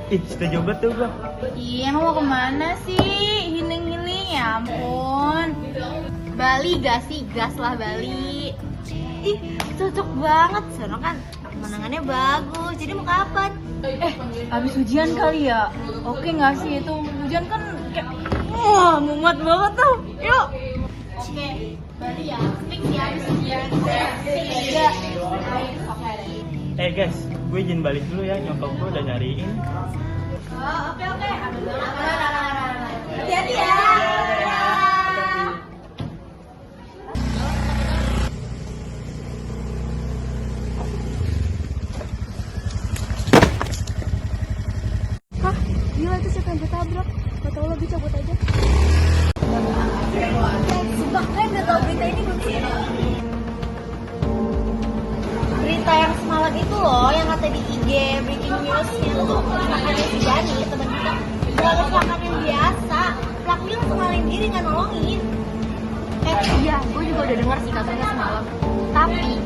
Ih, setuju banget tuh gua. Iya, mau kemana sih? Healing-healing, ya ampun. Bali gak sih? Gas lah Bali. Ih, cocok banget. Soalnya kan pemandangannya bagus. Jadi mau kapan? Habis ujian kali ya? Oke nggak sih itu? Ujian kan kayak wah, mumet banget tuh. Yuk. Oke, Bali ya. Fix ya habis ujian. Iya. Oke. Guys, gue izin balik dulu ya, nyokap gue udah nyariin. Oke. Hati-hati ya. Gila itu siapa yang ditabrak? Gak tau lagi, cabut aja. Sumpah, kalian udah tau berita ini belum sih? Berita yang semalam itu loh, yang kata di IG breaking news yang tuh kecelakaan si Dani, teman kita. Gak ada kecelakaan yang biasa, pelakunya langsung ngalahin diri, gak nolongin. Iya, gue juga udah denger sih katanya semalam. Tapi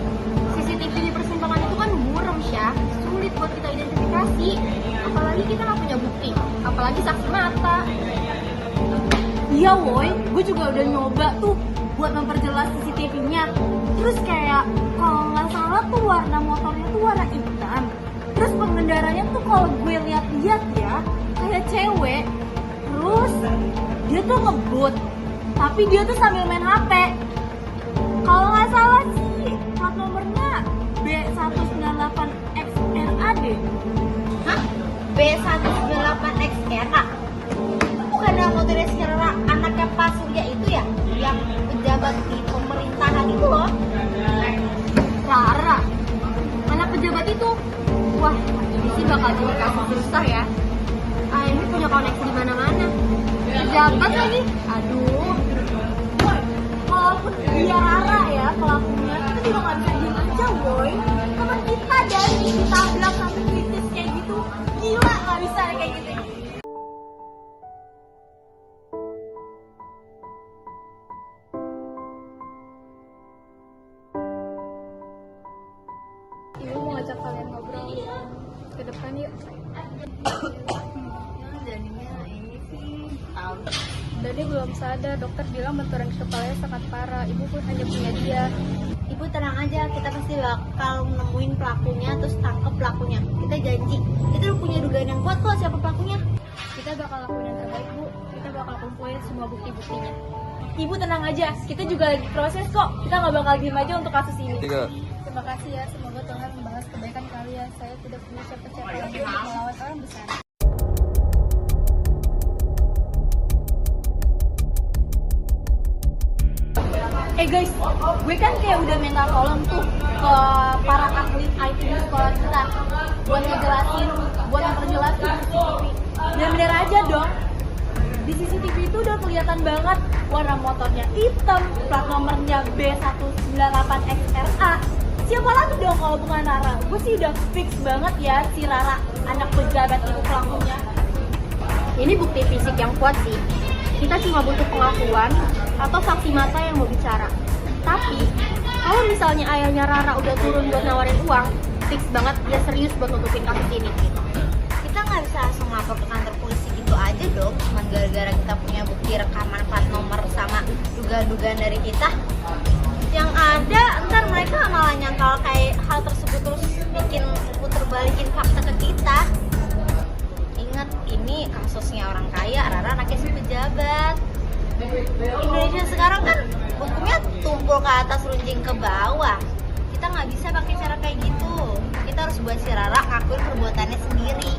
CCTV di persimpangan itu kan buram, Syah. Sulit buat kita identifikasi. Apalagi kita gak punya bukti, apalagi saksi mata. Iya woi, gue juga udah nyoba tuh buat memperjelas CCTV-nya. Terus kayak kalau nggak salah tuh warna motornya tuh warna hitam. Terus pengendaranya tuh kalau gue lihat-lihat ya kayak cewek. Terus dia tuh ngebut, tapi dia tuh sambil main HP. Kalau nggak salah sih plat nomornya B198XRA deh. Hah? B198XRA? Bukannya motornya secara anaknya Pak Surya itu ya? Yang pejabat di pemerintahan itu loh. Rara, anak pejabat itu. Wah, ini sih bakal jadi kasus besar ya. Ini punya koneksi di mana-mana. Pejabat lagi. Aduh. Walaupun dia Rara ya pelakunya, kita juga nggak bisa diem aja woy. Teman kita dari ditabrak sampai kritis kayak gitu, gila nggak bisa kayak gitu. Ibu mau ngajak kalian ngobrol ke depan yuk. Jadinya ini sih tahu. Dani belum sadar, dokter bilang benturan kepalanya sangat parah. Ibu pun hanya punya dia. Ibu tenang aja, kita pasti bakal nemuin pelakunya terus tangkep pelakunya. Kita janji. Kita udah punya dugaan yang kuat kok siapa pelakunya. Kita bakal lakuin yang terbaik, Bu. Kita bakal kumpulin semua bukti-buktinya. Ibu tenang aja, kita juga lagi proses kok. Kita nggak bakal diem aja untuk kasus ini. Terima kasih ya, semoga Tuhan membalas kebaikan kalian. Saya tidak punya siapa-siapa lagi untuk melawan orang besar. Guys, gue kan kayak udah minta tolong tuh ke para ahli IT di sekolah kita buat ngejelasin, buat memperjelasin CCTV. Dan bener aja dong, di CCTV itu udah kelihatan banget warna motornya hitam, plat nomornya B198XRA. Siapa lagi dong kalau bukan Rara? Gue sih udah fix banget ya si Rara, anak pejabat itu pelakunya. Ini bukti fisik yang kuat sih. Kita cuma butuh pengakuan atau saksi mata yang mau bicara. Tapi kalau misalnya ayahnya Rara udah turun buat nawarin uang, fix banget dia serius buat nutupin kasus ini. Kita nggak bisa langsung lapor ke kantor polisi gitu aja dong, cuma gara-gara kita punya bukti rekaman plat nomor sama dugaan-dugaan dari kita. Yang ada ntar mereka malah nyangkal kayak hal tersebut terus bikin puter balikin fakta ke kita. Ingat, ini kasusnya orang kaya, Rara anaknya si pejabat. Indonesia sekarang kan hukumnya tumpul ke atas runjing ke bawah. Kita nggak bisa pakai cara kayak gitu. Kita harus buat si Rara ngakuin perbuatannya sendiri.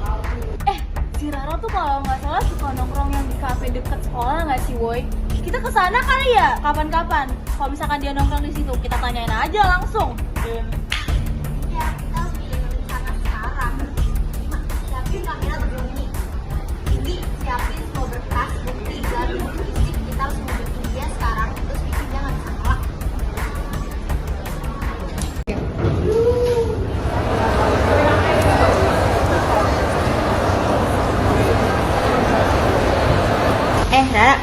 Si Rara tuh kalau nggak salah suka nongkrong yang di kafe deket sekolah nggak sih, Woy? Kita kesana kali ya, kapan-kapan. Kalau misalkan dia nongkrong di situ, kita tanyain aja langsung. Ya, kita harus bikin sana sekarang. Siapin kamera terbunyi. Ini siapin semua berkas, bukti, garis, fisik. Kita harus membuat dia sekarang, terus bikin dia nggak bisa nolak. Rara,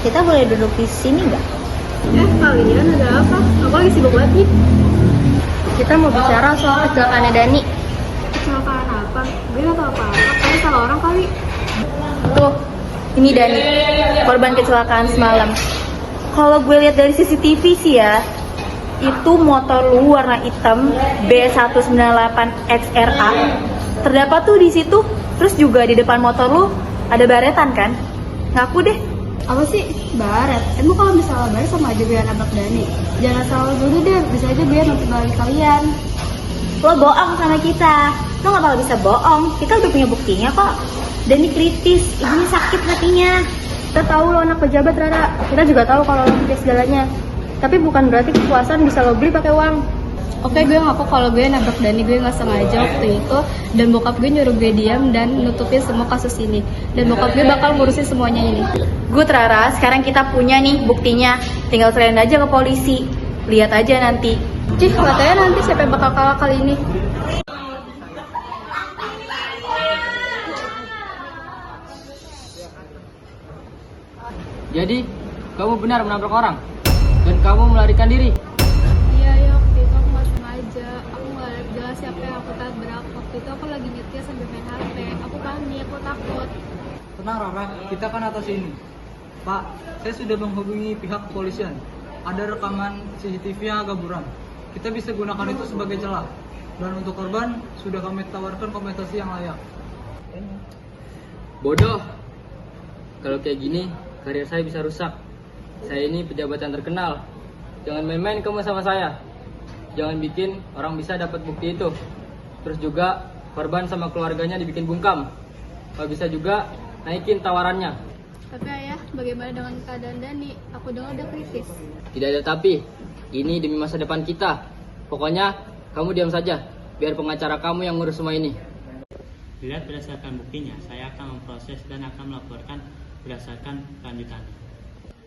kita boleh duduk di sini nggak? Kalian ada apa? Aku lagi sibuk banget nih. Kita mau bicara soal kecelakaannya Dani. Kecelakaan apa? Gue gak tau apa-apa. Kalian salah salah orang kali. Tuh, ini Dani, korban kecelakaan semalam. Kalau gue lihat dari CCTV sih ya, itu motor lu warna hitam B198XRA. Terdapat tuh di situ, terus juga di depan motor lu ada baretan kan? Ngaku deh. Apa sih? Baret? Emang kalau misalnya Baret sama aja biar nabrak Dani? Jangan selalu dulu deh, bisa aja biar nutup balik kalian. Lo bohong sama kita. Lo gak bakal bisa bohong. Kita udah punya buktinya kok. Dani kritis, ibunya sakit hatinya. Kita tahu lo anak pejabat, Rara. Kita juga tahu kalau lo punya segalanya. Tapi bukan berarti kepuasan bisa lo beli pakai uang. Oke, gue ngaku kalau gue nabrak Dani, gue gak sengaja waktu itu. Dan bokap gue nyuruh gue diam dan nutupin semua kasus ini. Dan bokap gue bakal ngurusin semuanya ini. Good, Rara. Sekarang kita punya nih buktinya. Tinggal serahin aja ke polisi. Lihat aja nanti. Cih, katanya nanti siapa yang bakal kalah kali ini. Jadi, kamu benar menabrak orang dan kamu melarikan diri. Iya, ya waktu itu aku gak sengaja. Aku gak lihat jelas siapa yang aku tabrak. Waktu itu aku lagi nyetir sambil main HP. Aku panik, aku takut. Tenang Rara, kita kan atas ini. Pak, saya sudah menghubungi pihak kepolisian. Ada rekaman CCTV yang agak buram. Kita bisa gunakan itu sebagai celah. Dan untuk korban, sudah kami tawarkan kompensasi yang layak. Bodoh. Kalau kayak gini, karir saya bisa rusak. Saya ini pejabat yang terkenal. Jangan main-main kamu sama saya. Jangan bikin orang bisa dapat bukti itu. Terus juga korban sama keluarganya dibikin bungkam. Kalau bisa juga naikin tawarannya. Tapi ayah, bagaimana dengan keadaan Dani? Aku dengar udah kritis. Tidak ada tapi. Ini demi masa depan kita. Pokoknya kamu diam saja. Biar pengacara kamu yang ngurus semua ini. Dilihat berdasarkan buktinya, saya akan memproses dan akan melaporkan berdasarkan kelanjutannya.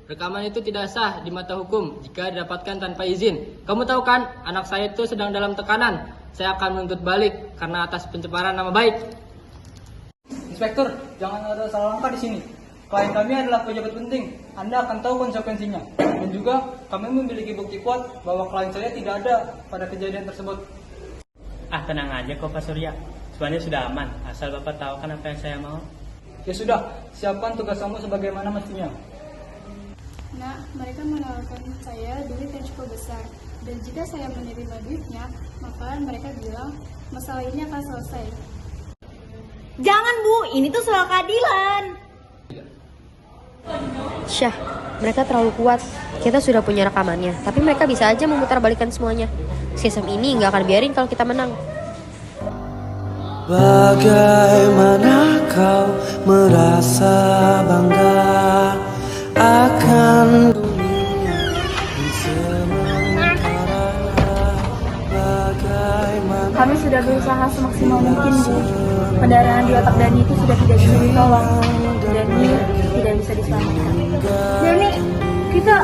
Rekaman itu tidak sah di mata hukum jika didapatkan tanpa izin. Kamu tahu kan, anak saya itu sedang dalam tekanan. Saya akan menuntut balik karena atas pencemaran nama baik. Inspektur, jangan ada salah langkah di sini. Klien kami adalah pejabat penting. Anda akan tahu konsekuensinya. Dan juga kami memiliki bukti kuat bahwa klien saya tidak ada pada kejadian tersebut. Ah, tenang aja kok Pak Surya. Semuanya sudah aman, asal Bapak tahu kan apa yang saya mau. Ya sudah, siapkan tugas kamu sebagaimana mestinya. Nah, mereka menawarkan saya duit yang cukup besar. Dan jika saya menerima duitnya, maka mereka bilang masalah ini akan selesai. Jangan Bu, ini tuh soal keadilan. Syah, mereka terlalu kuat. Kita sudah punya rekamannya, tapi mereka bisa aja memutarbalikkan semuanya. Sistem ini nggak akan biarin kalau kita menang. Bagaimana kau merasa bangga akan dunia yang sementara? Bagaimana Kami sudah berusaha semaksimal mungkin, Bu. Pendarahan di otak Dani itu sudah tidak bisa ditolong. Dani tidak bisa diselamatkan. Dani, kita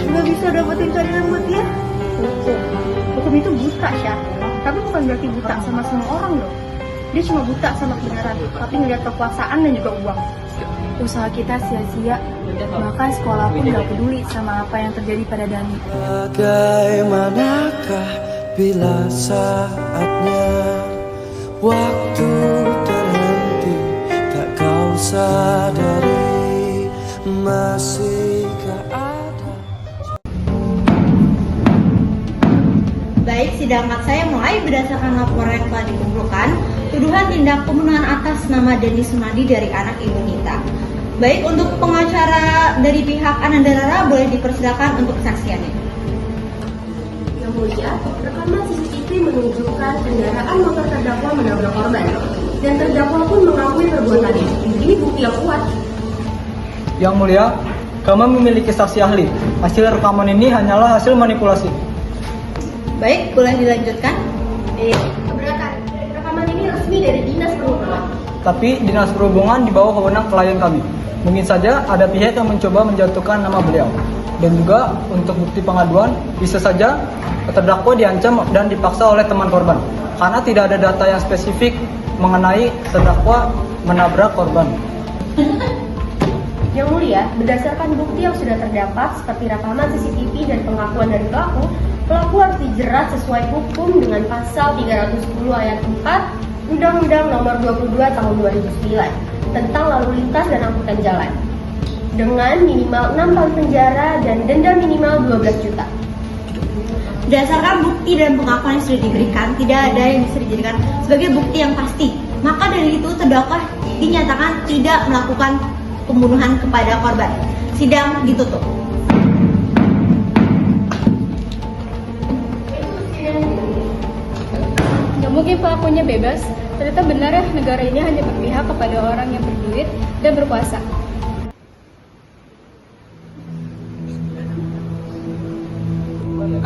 nggak bisa dapetin keadilan buat dia. Hukum itu buta, Syah. Tapi bukan berarti buta sama semua orang loh. Dia cuma buta sama kebenaran, tapi ngeliat kekuasaan dan juga uang. Usaha kita sia-sia, bahkan sekolah pun gak peduli sama apa yang terjadi pada Dani. bagaimanakah bila saatnya waktu terhenti, tak kau sadari masihkah ada. Baik, sidang akad saya mulai berdasarkan laporan yang telah dikumpulkan. Tuduhan tindak pembunuhan atas nama Dani Sunadi dari anak ibu Nita. Baik, untuk pengacara dari pihak Ananda Rara boleh dipersilakan untuk kesaksiannya. Yang mulia, rekaman CCTV menunjukkan kendaraan motor terdakwa menabrak korban. Dan terdakwa pun mengakui perbuatannya. Ini bukti yang kuat. Yang mulia, kami memiliki saksi ahli. Hasil rekaman ini hanyalah hasil manipulasi. Baik, boleh dilanjutkan. Keberatan. Rekaman ini resmi dari Dinas Perhubungan. Tapi Dinas Perhubungan di bawah wewenang klien kami. Mungkin saja ada pihak yang mencoba menjatuhkan nama beliau. Dan juga untuk bukti pengaduan, bisa saja terdakwa diancam dan dipaksa oleh teman korban. Karena tidak ada data yang spesifik mengenai terdakwa menabrak korban. Yang mulia, berdasarkan bukti yang sudah terdapat seperti rekaman CCTV dan pengakuan dari pelaku harus dijerat sesuai hukum dengan pasal 310 ayat 4 Undang-Undang Nomor 22 Tahun 2009 tentang lalu lintas dan angkutan jalan dengan minimal 6 tahun penjara dan denda minimal 12 juta. Berdasarkan bukti dan pengakuan yang sudah diberikan, tidak ada yang bisa dijadikan sebagai bukti yang pasti. Maka dari itu terdakwa dinyatakan tidak melakukan pembunuhan kepada korban. Sidang ditutup. Gak mungkin pelakunya bebas. Ternyata benar ya, negara ini hanya berpihak kepada orang yang berduit dan berkuasa.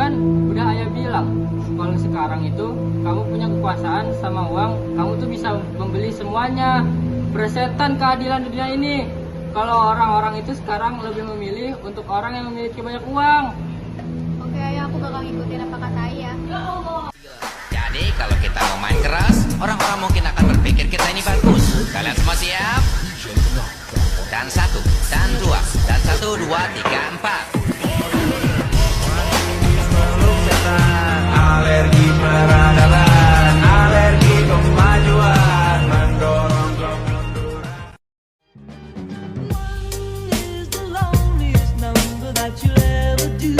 Kan udah ayah bilang, kalau sekarang itu kamu punya kekuasaan sama uang, kamu tuh bisa membeli semuanya. Persetan keadilan dunia ini. Kalau orang-orang itu sekarang lebih memilih untuk orang yang memiliki banyak uang. Oke ayah, aku bakal ngikutin apa kata ayah. Jadi kalau kita mau main keras, orang-orang mungkin akan berpikir kita ini bagus. Kalian semua siap? Dan 1, dan 2, dan 1, 2, 3, 4. Alergi peradaban, alergi kemajuan, mendorong kemunduran. One is the loneliest number that you'll ever do.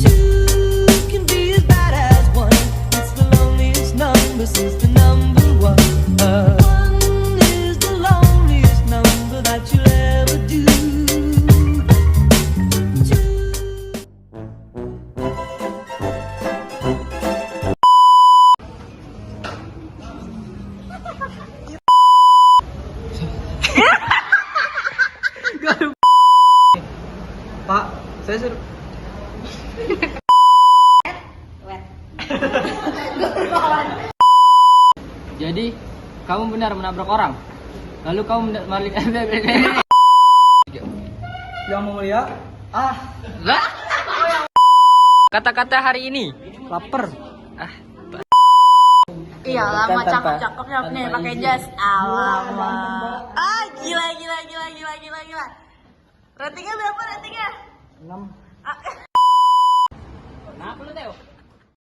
Two can be as bad as one. It's the loneliest number since the number one. One is the loneliest number that you'll ever do. Pak, saya suruh. Jadi, kamu benar menabrak orang. Lalu kamu balik. Yang mulia. Kata-kata hari ini. Lapar. Iya lah, Kan mah tanpa- cakep-cakepnya nih tanpa pakai izin. jas. Alamak. Gila. Ratingnya berapa ratingnya? 6. Kenapa lu, Teo?